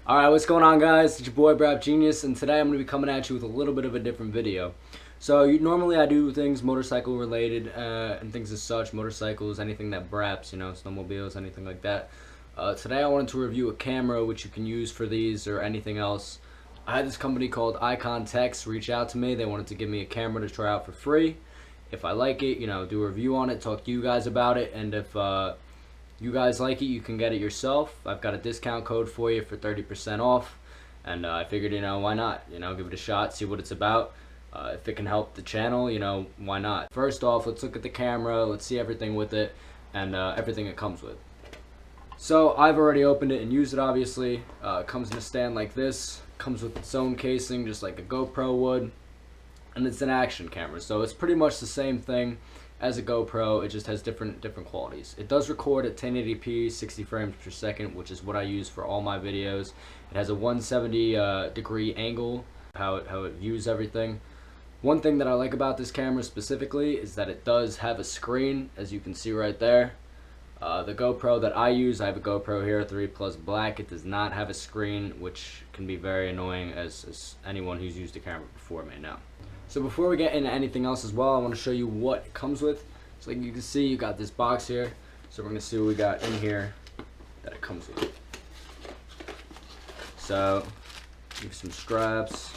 Alright, what's going on, guys? It's your boy Brap Genius, and today I'm going to be coming at you with a little bit of a different video. So normally I do things motorcycle related and things as such, motorcycles, anything that braps, snowmobiles, anything like that. Today I wanted to review a camera which you can use for these or anything else. I had this company called IconnTechs reach out to me. They wanted to give me a camera to try out for free. If I like it, do a review on it, talk to you guys about it, and if you guys like it, you can get it yourself. I've got a discount code for you for 30% off, and I figured, why not? Give it a shot, see what it's about. If it can help the channel, why not? First off, let's look at the camera, let's see everything with it, and everything it comes with. So I've already opened it and used it, obviously. It comes in a stand like this, comes with its own casing, just like a GoPro would, and it's an action camera, so it's pretty much the same thing as a GoPro. It just has different qualities. It does record at 1080p 60 frames per second, which is what I use for all my videos. It has a 170 degree angle, how it views everything. One thing that I like about this camera specifically is that it does have a screen, as you can see right there. The GoPro that I use, I have a GoPro here 3 Plus Black. It does not have a screen, which can be very annoying, as anyone who's used a camera before may know. So before we get into anything else as well, I want to show you what it comes with. So like you can see, you got this box here. So we're going to see what we got in here that it comes with. So you have some straps,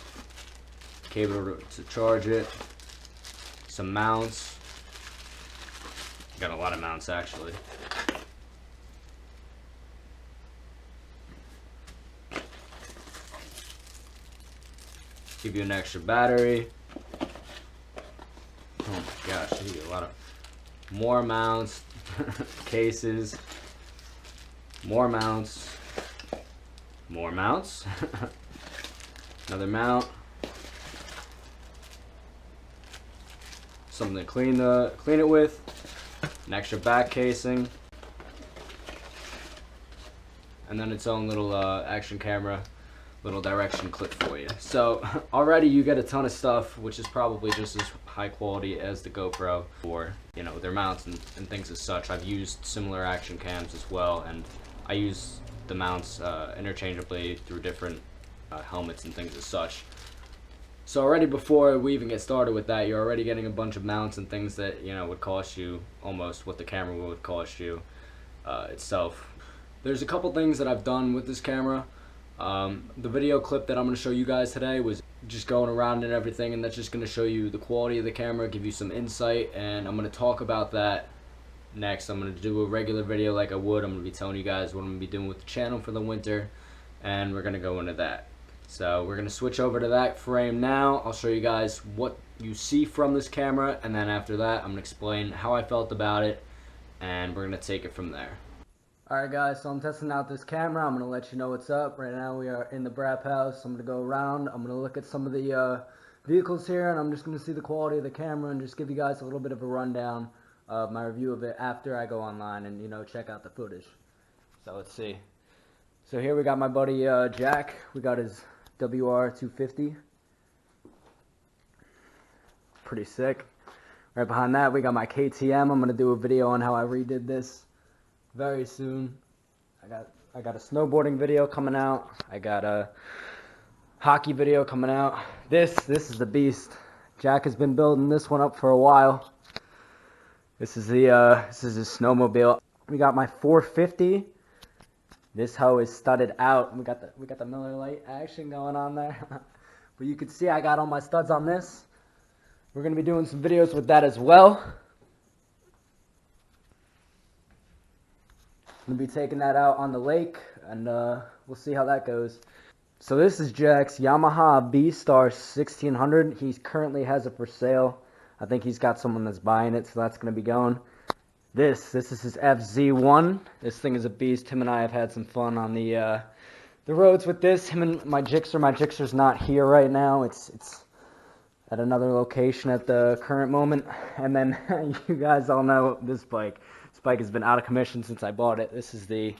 cable to charge it, some mounts. Got a lot of mounts actually. Give you an extra battery. Oh my gosh, you get a lot of more mounts, cases, more mounts, another mount, something to clean it with, an extra back casing, and then its own little action camera, little direction clip for you. So already you get a ton of stuff, which is probably just as high quality as the GoPro for their mounts and things as such. I've used similar action cams as well, and I use the mounts interchangeably through different helmets and things as such. So already before we even get started with that, you're already getting a bunch of mounts and things that would cost you almost what the camera would cost you itself. There's a couple things that I've done with this camera. The video clip that I'm going to show you guys today was just going around and everything, and that's just going to show you the quality of the camera, give you some insight, and I'm going to talk about that next. I'm going to do a regular video like I would. I'm going to be telling you guys what I'm going to be doing with the channel for the winter, and we're going to go into that. So we're going to switch over to that frame now. I'll show you guys what you see from this camera, and then after that I'm going to explain how I felt about it, and we're going to take it from there. Alright guys, so I'm testing out this camera. I'm going to let you know what's up. Right now we are in the Brap house. I'm going to go around. I'm going to look at some of the vehicles here, and I'm just going to see the quality of the camera and just give you guys a little bit of a rundown of my review of it after I go online and check out the footage. So let's see. So here we got my buddy Jack. We got his WR250. Pretty sick. Right behind that we got my KTM. I'm going to do a video on how I redid this very soon. I got a snowboarding video coming out. I got a hockey video coming out. This is the beast. Jack has been building this one up for a while. This is his snowmobile. We got my 450. This hoe is studded out. We got the Miller Lite action going on there. But you can see I got all my studs on this. We're gonna be doing some videos with that as well. I'm going to be taking that out on the lake, and we'll see how that goes. So this is Jack's Yamaha B-Star 1600. He currently has it for sale. I think he's got someone that's buying it, so that's going to be going. This is his FZ1. This thing is a beast. Him and I have had some fun on the roads with this. Him and my Gixxer. My Gixxer's not here right now. It's at another location at the current moment. And then you guys all know this bike. This bike has been out of commission since I bought it. This is the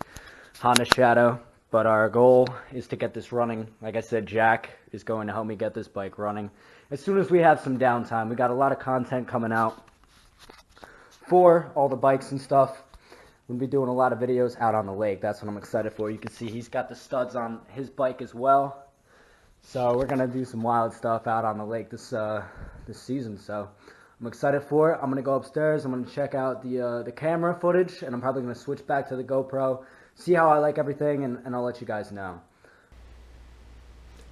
Honda Shadow, but our goal is to get this running. Like I said, Jack is going to help me get this bike running as soon as we have some downtime. We got a lot of content coming out for all the bikes and stuff. We'll be doing a lot of videos out on the lake. That's what I'm excited for. You can see he's got the studs on his bike as well. So we're gonna do some wild stuff out on the lake this season. So I'm excited for it. I'm gonna go upstairs. I'm gonna check out the camera footage, and I'm probably gonna switch back to the GoPro, see how I like everything, and I'll let you guys know.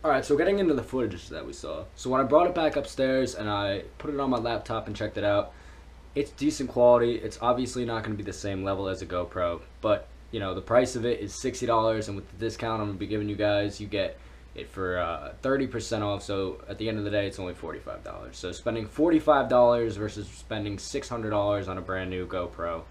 Alright, so getting into the footage that we saw. So when I brought it back upstairs and I put it on my laptop and checked it out, it's decent quality. It's obviously not going to be the same level as a GoPro, but you know, the price of it is $60, and with the discount I'm going to be giving you guys, you get it for 30% off. So at the end of the day, it's only $45. So spending $45 versus spending $600 on a brand new GoPro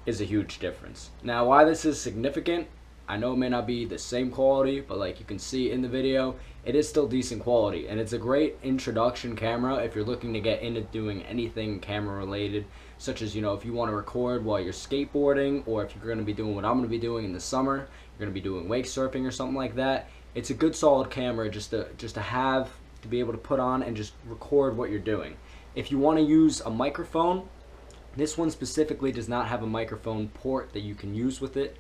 is a huge difference. Now, why this is significant, I know it may not be the same quality, but like you can see in the video, it is still decent quality, and it's a great introduction camera if you're looking to get into doing anything camera related, such as, you know, if you want to record while you're skateboarding, or if you're going to be doing what I'm going to be doing in the summer, you're going to be doing wake surfing or something like that. It's a good solid camera just to have, to be able to put on and just record what you're doing. If you want to use a microphone, this one specifically does not have a microphone port that you can use with it.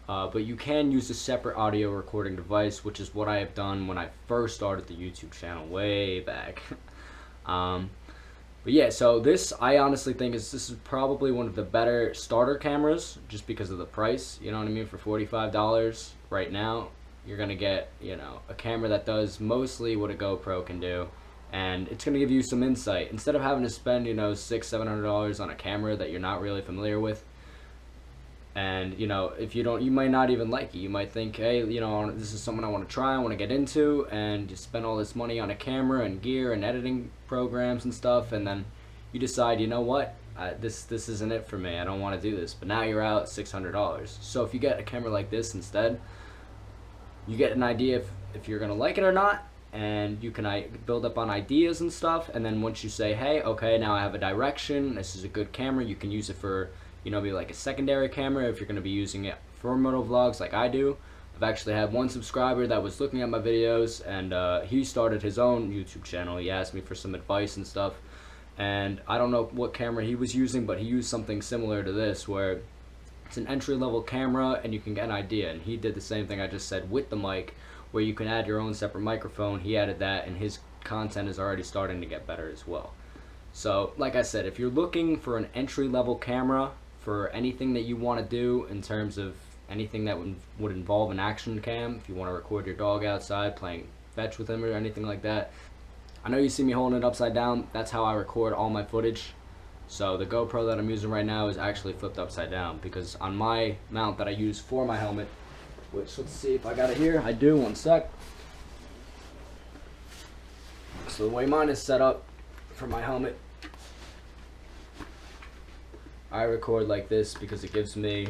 But you can use a separate audio recording device, which is what I have done when I first started the YouTube channel way back. But yeah, so this, I honestly think this is probably one of the better starter cameras, just because of the price. You know what I mean? For $45 right now, you're gonna get, you know, a camera that does mostly what a GoPro can do, and it's gonna give you some insight instead of having to spend, you know, $600-700 on a camera that you're not really familiar with. And, you know, if you don't, you might not even like it. You might think, hey, you know, this is something I want to try, I want to get into, and you spend all this money on a camera and gear and editing programs and stuff, and then you decide, you know what, this isn't it for me. I don't want to do this. But now you're out $600. So if you get a camera like this instead, you get an idea if you're going to like it or not, and you can build up on ideas and stuff. And then once you say, hey, okay, now I have a direction, this is a good camera, you can use it for, you know, be like a secondary camera if you're going to be using it for moto vlogs like I do. I've actually had one subscriber that was looking at my videos, and he started his own YouTube channel. He asked me for some advice and stuff, and I don't know what camera he was using, but he used something similar to this, where it's an entry-level camera and you can get an idea. And he did the same thing I just said with the mic, where you can add your own separate microphone. He added that, and his content is already starting to get better as well. So like I said, if you're looking for an entry-level camera for anything that you want to do in terms of anything that would involve an action cam, if you want to record your dog outside playing fetch with him or anything like that. I know you see me holding it upside down. That's how I record all my footage. So the GoPro that I'm using right now is actually flipped upside down, because on my mount that I use for my helmet, which, let's see if I got it here. I do, one sec. So the way mine is set up for my helmet, I record like this because it gives me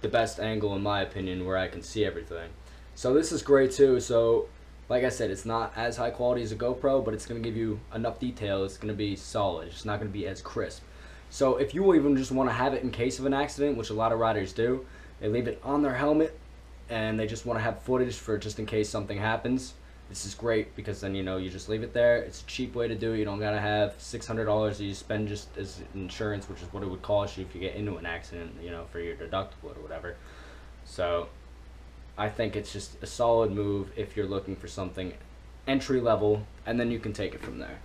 the best angle, in my opinion, where I can see everything. So this is great too. So like I said, it's not as high quality as a GoPro, but it's going to give you enough detail. It's going to be solid. It's not going to be as crisp. So if you even just want to have it in case of an accident, which a lot of riders do, they leave it on their helmet and they just want to have footage for just in case something happens. This is great, because then, you know, you just leave it there. It's a cheap way to do it. You don't gotta have $600 that you spend just as insurance, which is what it would cost you if you get into an accident, you know, for your deductible or whatever. So I think it's just a solid move if you're looking for something entry level, and then you can take it from there.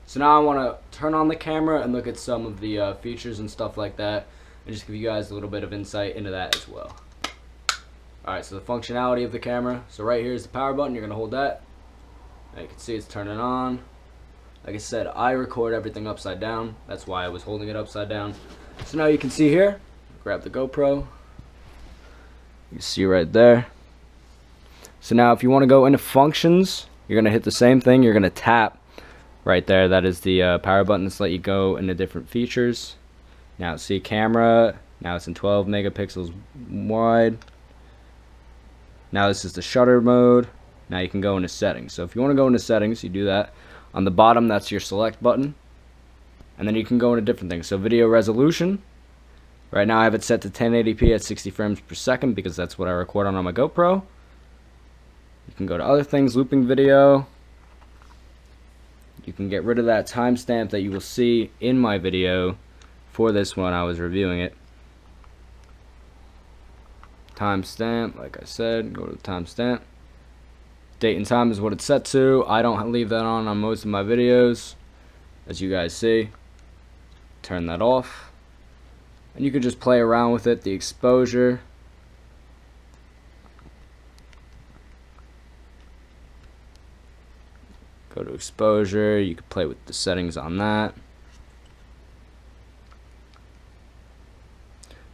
So now I want to turn on the camera and look at some of the features and stuff like that, and just give you guys a little bit of insight into that as well. Alright, so the functionality of the camera. So right here is the power button. You're going to hold that. Now you can see it's turning on. Like I said, I record everything upside down. That's why I was holding it upside down. So now you can see here, grab the GoPro. You can see right there. So now if you want to go into functions, you're going to hit the same thing. You're going to tap right there. That is the power button to let you go into different features. Now see camera. Now it's in 12 megapixels wide. Now this is the shutter mode. Now you can go into settings. So if you want to go into settings, you do that. On the bottom, that's your select button. And then you can go into different things. So video resolution. Right now I have it set to 1080p at 60 frames per second because that's what I record on my GoPro. You can go to other things, looping video. You can get rid of that timestamp that you will see in my video for this when I was reviewing it. Timestamp, like I said, go to the timestamp. Date and time is what it's set to. I don't leave that on most of my videos, as you guys see. Turn that off. And you can just play around with it, the exposure. Go to exposure, you can play with the settings on that.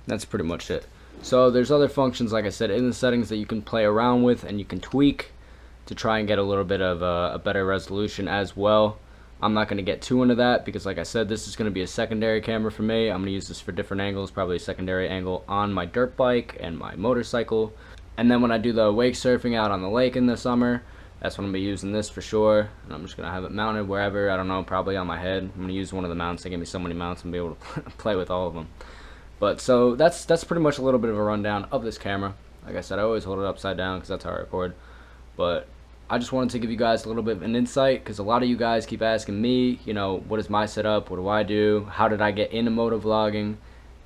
That's pretty much it. So there's other functions, like I said, in the settings that you can play around with and you can tweak to try and get a little bit of a better resolution as well. I'm not going to get too into that because, like I said, this is going to be a secondary camera for me. I'm going to use this for different angles, probably a secondary angle on my dirt bike and my motorcycle. And then when I do the wake surfing out on the lake in the summer, that's when I'm going to be using this for sure. And I'm just going to have it mounted wherever, I don't know, probably on my head. I'm going to use one of the mounts. They give me so many mounts and be able to play with all of them. But so that's pretty much a little bit of a rundown of this camera. Like I said, I always hold it upside down because that's how I record. But I just wanted to give you guys a little bit of an insight because a lot of you guys keep asking me, you know, what is my setup? What do I do? How did I get into motovlogging?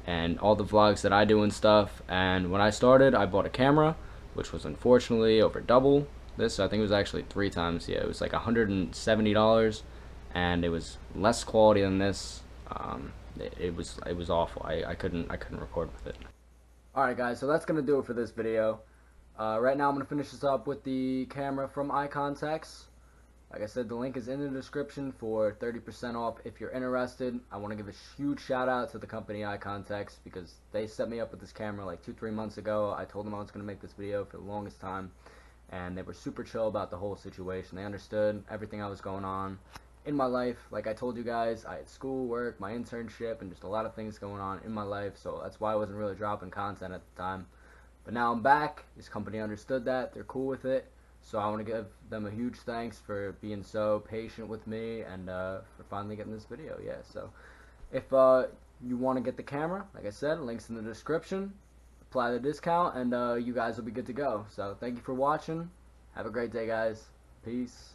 And all the vlogs that I do and stuff. And when I started, I bought a camera, which was unfortunately over double this. I think it was actually 3 times. Yeah, it was like $170, and it was less quality than this. It was awful. I couldn't record with it. Alright guys, so that's gonna do it for this video. Right now I'm gonna finish this up with the camera from IconnTechs. Like I said, the link is in the description for 30% off if you're interested. I want to give a huge shout out to the company IconnTechs because they set me up with this camera like 2-3 months ago. I told them I was gonna make this video for the longest time, and they were super chill about the whole situation. They understood everything I was going on in my life. Like I told you guys, I had school, work, my internship, and just a lot of things going on in my life, so that's why I wasn't really dropping content at the time. But now I'm back. This company understood that. They're cool with it, so I want to give them a huge thanks for being so patient with me and for finally getting this video. Yeah, so if you want to get the camera, like I said, links in the description. Apply the discount and you guys will be good to go. So thank you for watching. Have a great day, guys. Peace.